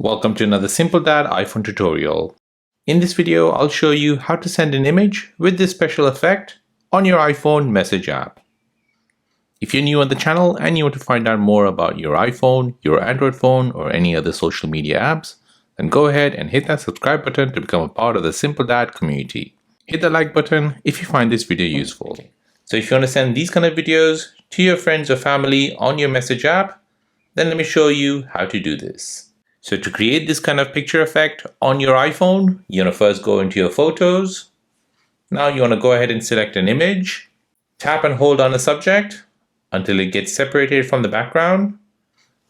Welcome to another Simple Dad iPhone tutorial. In this video, I'll show you how to send an image with this special effect on your iPhone message app. If you're new on the channel and you want to find out more about your iPhone, your Android phone, or any other social media apps, then go ahead and hit that subscribe button to become a part of the Simple Dad community. Hit the like button if you find this video useful. So if you want to send these kind of videos to your friends or family on your message app, then let me show you how to do this. So to create this kind of picture effect on your iPhone, you want to first go into your photos. Now you want to go ahead and select an image. Tap and hold on the subject until it gets separated from the background.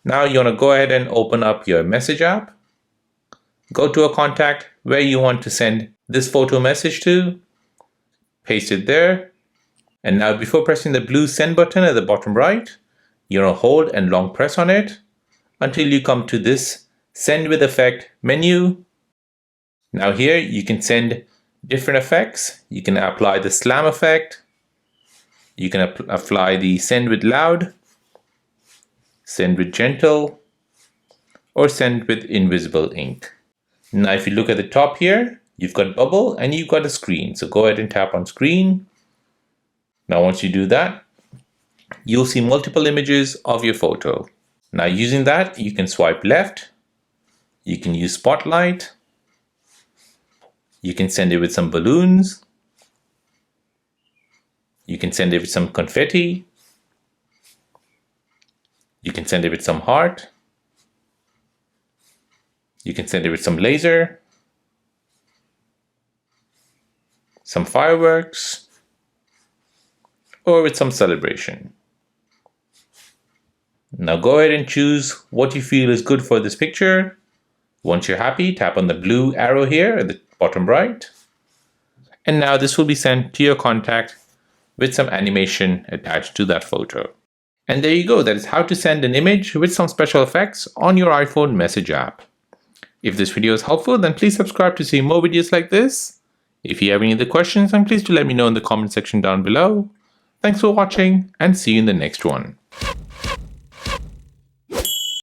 Now you want to go ahead and open up your message app. Go to a contact where you want to send this photo message to. Paste it there. And now before pressing the blue send button at the bottom right, you want to hold and long press on it until you come to this Send with Effect menu. Now here you can send different effects. You can apply the slam effect. You can apply the send with loud, send with gentle, or send with invisible ink. Now if you look at the top here, you've got bubble and you've got a screen. So go ahead and tap on screen. Now once you do that, you'll see multiple images of your photo. Now using that, you can swipe left. You can use spotlight. You can send it with some balloons. You can send it with some confetti. You can send it with some heart. You can send it with some laser, some fireworks, or with some celebration. Now go ahead and choose what you feel is good for this picture. Once you're happy, tap on the blue arrow here at the bottom right. And now this will be sent to your contact with some animation attached to that photo. And there you go. That is how to send an image with some special effects on your iPhone message app. If this video is helpful, then please subscribe to see more videos like this. If you have any other questions, then please do let me know in the comment section down below. Thanks for watching and see you in the next one.